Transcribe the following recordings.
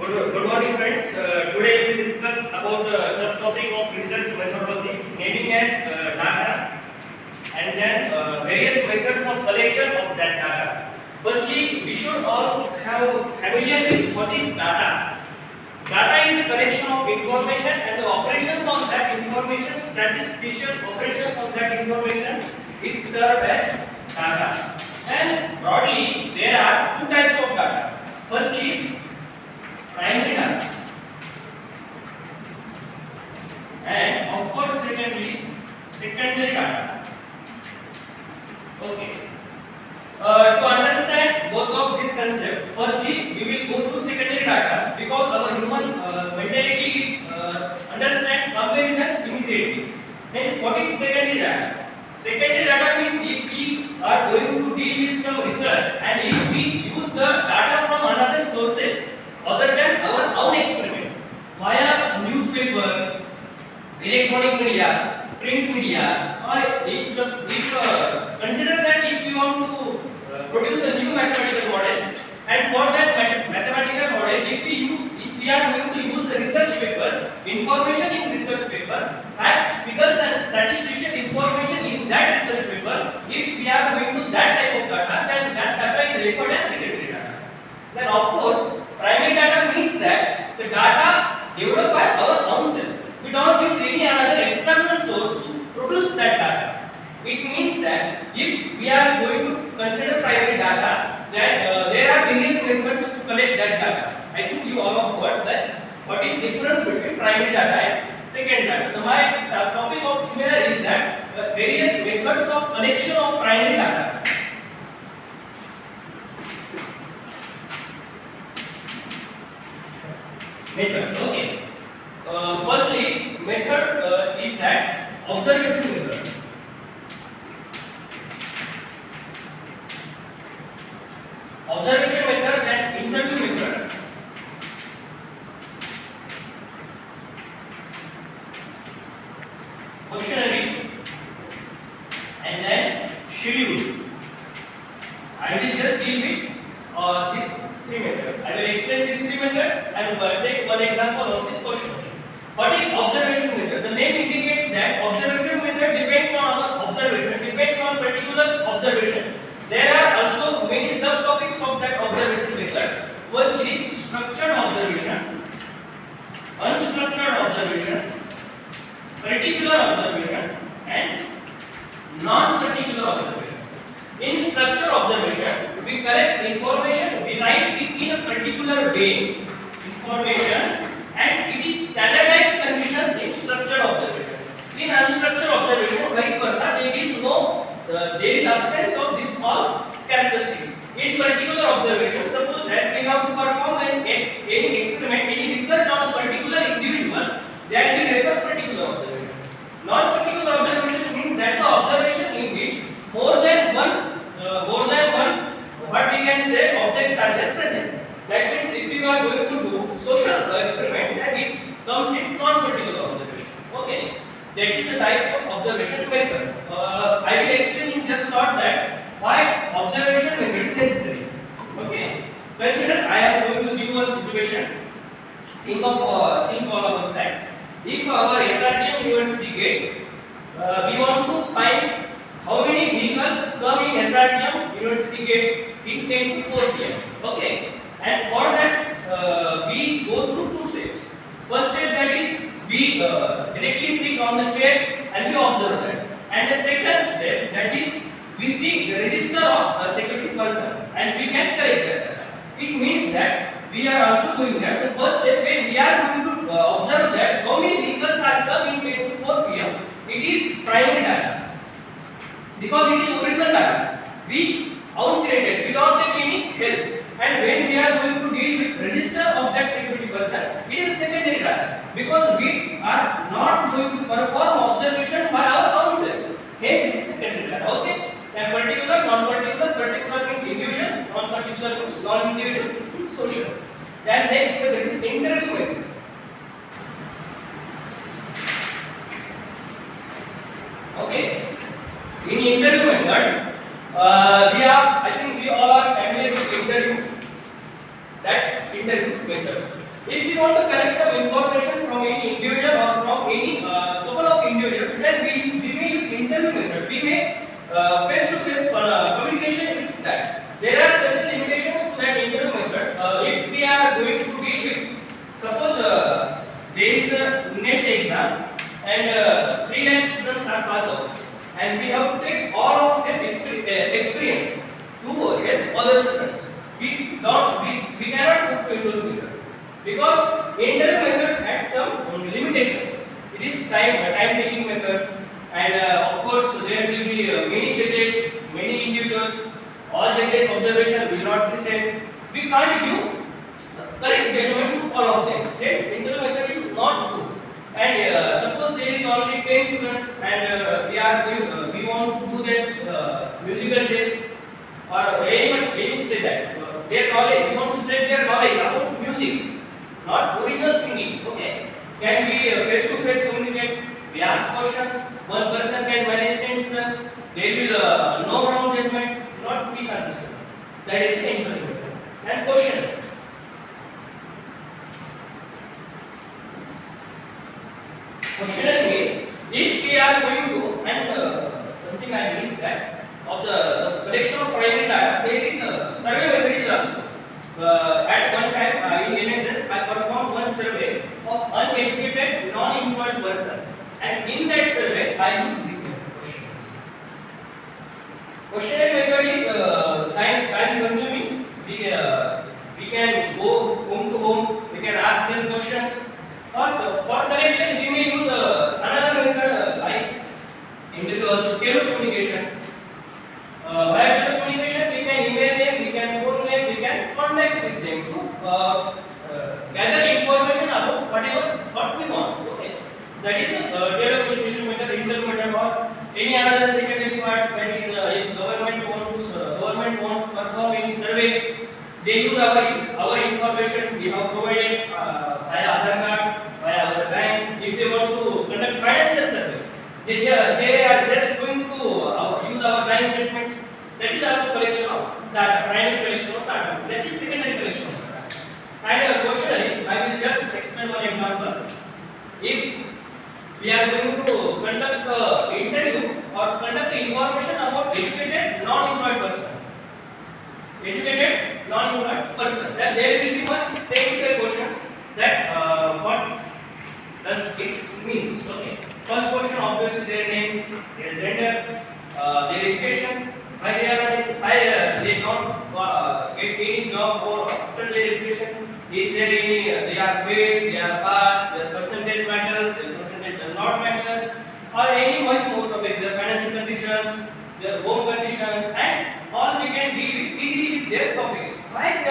Good morning, friends. Today we will discuss about the subtopic of research methodology, naming as data, and then various methods of collection of that data. Firstly, we should all have familiar with what is data. Data is a collection of information and the operations on that information, statistical operations on that information is termed as data. And broadly, there are two types of data. Firstly, primary data, and of course secondary data. Okay. To understand both of this concept, firstly we will go through secondary data because our human mentality is understand comparison immediately. Hence, what is secondary data? Secondary data means if we are going to deal with some research and if we use the data from another sources other than our own experiments via newspaper, electronic media, print media, or if consider that if you want to produce a new mathematical model, and for that mathematical model, if we are going to use the research papers, information in research paper, facts, figures, and statistical information in that research paper, if we are going to that type of data, then that data is referred as secondary data. Then of course, primary data means that the data developed by our own self. We don't use any other external source to produce that data. It means that if we are going to consider primary data, then there are various methods to collect that data. I think you all have got that. What is difference between primary data and secondary data? So my topic of seminar is that various methods of collection of primary data. Methods. Okay. Firstly, method is that observation method. Observation method and interview method. Questionnaires and then schedule. I will just deal with these three methods. I will explain these three methods and take one example of this question. What is observation method? The name indicates that observation method depends on our observation, depends on particular observation. There are also many subtopics of that observation method. Firstly, structured observation, unstructured observation, particular observation, and non-particular observation. In structured observation, we collect information, we write it in a particular way, information, and it is standardized conditions in structured observation. In unstructured observation, vice versa, there is absence of these all characteristics. In particular observation, suppose that we have to perform any experiment, any research on a particular individual, then we refer particular observation. Non-particular observation means that the observation in which more than one, what we can say, objects are there present. That means if you are going to do social experiment, then it comes in non-particular observation. Okay, that is the type of observation method. I will explain in just short that why observation method is necessary. Okay, consider I am going to give one situation. Think all about that. If our SRTM university gate, we want to find how many vehicles come in SRTM university gate in 10 to 4 p.m. Okay, and for that we go through two steps. First step, that is we directly sit on the chair and we observe that. And the second step, that is we see the register of a security person and we can correct that. It means that we are also doing that. The first step, when we are going to observe that how many vehicles are coming 10 to 4 p.m., it is primary data because it is original data. We own created, we don't take any help. And when we are going to deal with register of that security person, it is secondary data because we are not going to perform observation by our own self. Hence, it is secondary data. Okay. And particular, non-particular, particular means individual, non-particular means non-individual, social. Then next method is interview method. Okay. In interview method, I think we all are familiar with interview. That's interview method. that there are certain limitations to that interview method. If we are going to deal with, suppose there is a net exam and 3 lakh students are passed out, and we have to take all of their experience to help other students. We cannot put into interview method because interview method has some limitations. It is time taking method, and of course there will be many judges, many individuals. All judges' observation will not be same. We can't give correct judgment to all of them. Hence, interview method is not good. And suppose there is only 10 students, and we want to do that musical test, or anyone say that their knowledge. We want to check their knowledge about music, not original singing. Okay, can be face-to-face communicate. We ask questions. One person can manage 10 students. There will no wrong judgment, not misunderstood. That is the interview method. And question. Questionnaire means if we are going to, and something I missed that of the collection of primary data, there is a survey method is also. At one time in NSS, I performed one survey of uneducated, non-employed person, and in that survey I used this method. Questionnaire method is time consuming. We can go home to home. We can ask them questions. Or for collection, we may use another method like interview also telecommunication. Via telecommunication, we can email them, we can phone them, we can contact with them to gather information about what we want. Okay, that is telecommunication method, interview method, or any other secondary parts. That is, if government want to perform any survey, they use our information we have provided via Aadhaar card, via our bank. If they want to conduct financial survey, they are just going to use our bank statements. That is also collection of data, primary collection of data. That is secondary collection of data. And questionnaire, I will just explain one example. If we are going to conduct interview or conduct information about educated non-employed person. Educated non-employed person. Then there will be much technical questions that what does it means. Okay. First question, obviously their name, their gender, their education. Why they don't get any job or after their education. Is there any they are failed, they are passed, their percentage matters, their percentage does not matter, or any much more topics, their financial conditions, their home conditions, and all we can deal with easily with their topics. Why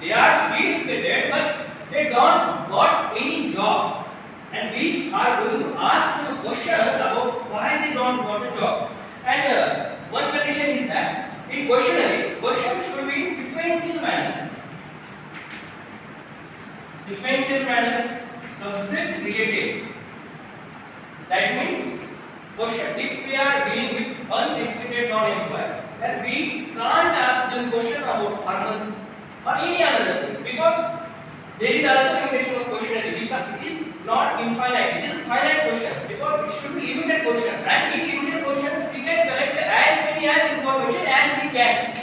they are still educated but they don't got any job, and we are going to ask them questions about why they don't got a job. And one condition is that in questionnaire, questions should be in sequential manner. Sequential manner, subject related. That means question. If we are dealing with uneducated non-employed, then we can't ask them question about farmer or any other things, because there is also limitation of questionnaire. It is not infinite. It is finite questions, because it should be limited questions. And in limited questions, we can collect as many as information as we can.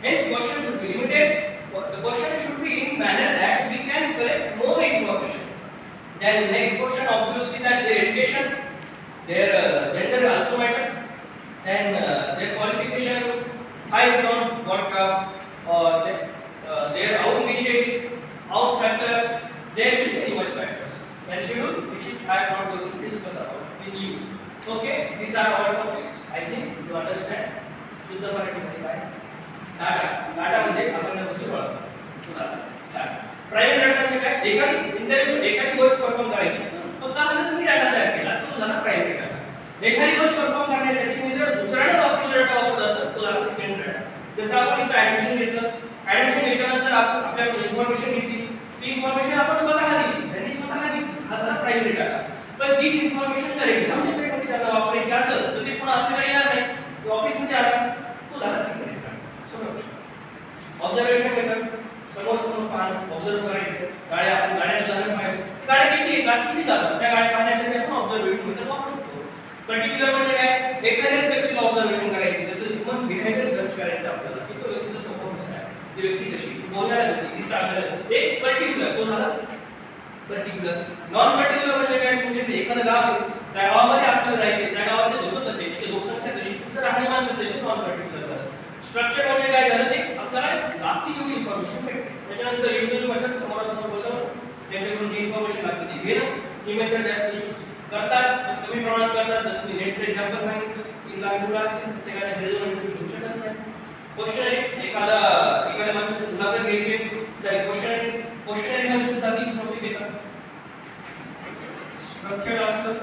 Hence, question should be limited. The question should be in manner that we can collect more information. Then next question, obviously that their education, their gender also matters. Then their qualification, high ground, what job, or their own wishes, own factors. There will be very much factors. And schedule, which is I am not going to discuss about with you. Okay, these are all topics. I think you understand. शुद्ध मराठी काय? Data म्हणजे आपण त्या गोष्टी ओळखतो. Data. Private data म्हणजे काय? एखादी गोष्ट परफॉर्म करायची तर स्वतः जर मी डाटा तयार केला तो झाला प्रायव्हेट डाटा. एखादी गोष्ट परफॉर्म करण्यासाठी मी जर दुसऱ्याने वापरलेला डाटा वापरत असेल तो झाला सेकंड डाटा. जसं आपण इथे ऍडमिशन घेतलं, ऍडमिशन घेतल्यानंतर आपण आपल्याकडे इन्फॉर्मेशन घेतली, ती इन्फॉर्मेशन आपण स्वतः दिली, त्यांनी स्वतः दिली, हा झाला प्रायव्हेट डाटा. पण तीच इन्फॉर्मेशन जर एक्झाम पेपरमध्ये त्यांना वापरायची असेल तर ते पुन्हा आपल्याकडे येणार नाही, ऑफिसमध्ये आला तो झाला सेकंड डाटा. ऑब्झर्वेशन मेथड, समोर पाहणं, ऑब्झर्व करायचं. गाड्याचं उदाहरण पाहिलं, गाड्या किती जातात त्या गाड्या पाहण्यासाठी आपण ऑब्झर्वेशन मेथड वापरू शकतो. पर्टिक्युलर म्हणजे काय, एखाद्याच व्यक्तीला ऑब्झर्वेशन करायची, त्याचं ह्यूमन बिहेवियर सर्च करायचं आपल्याला. कसा आहे, ती व्यक्ती कशी, बोलायला कशी, ती चांगलं कशी, एक पर्टिक्युलर तो झाला पर्टिक्युलर. नॉन पर्टिक्युलर म्हणजे काय स्पेसिफिक एखादं गाव आहे, त्या गावामध्ये आपल्याला जायचे, त्या गावामध्ये लोक कसे, त्याची लोकसंख्या कशी, तर राहणीमान कसे, ते नॉन पर्टिक्युलर झालं. स्ट्रक्चर म्हणजे काय झालं, ते आपल्याला लागती तेवढी इन्फॉर्मेशन भेटते. त्याच्यानंतर इंडिव्हिज्युअल मेथड समोरासमोर बसवून त्यांच्याकडून जी इन्फॉर्मेशन लागते ती घेणं, ही मेथड जास्त यूज करतात, कमी प्रमाणात करतात. जसं मी नेटचं एक्झाम्पल सांगितलं, 3 लाख मुलं असतील, प्रत्येकाच्या घरी जाऊन इंटरव्ह्यू घेऊ शकत नाही. क्वेश्चन एखाद्या माणसाची मुलाखत घ्यायची, तर क्वेश्चन मध्ये सुद्धा ती टॉपिक येतात. स्ट्रक्चर असतं,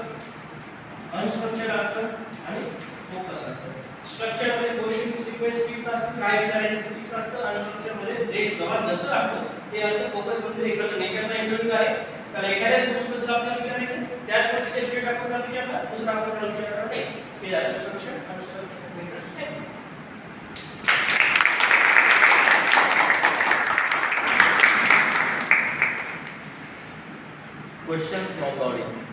अनस्ट्रक्चर असतं आणि फोकस असतं. स्ट्रक्चर मध्ये क्वेश्चन सिक्वेन्स फिक्स असतं, काय विचारायचं फिक्स असतं. अनस्ट्रक्चर मध्ये जे जवळ जसं वाटतं ते असतं. फोकस म्हणजे एखादा नेत्याचा इंटरव्ह्यू आहे, त्याला एखाद्याच गोष्टीबद्दल आपल्याला विचारायचं, त्याच गोष्टीचे रिलेटेड आपण त्याला विचारला, दुसरा आपण त्याला विचारणार नाही. हे झालं structure. Unstructured methods. Questions from the audience.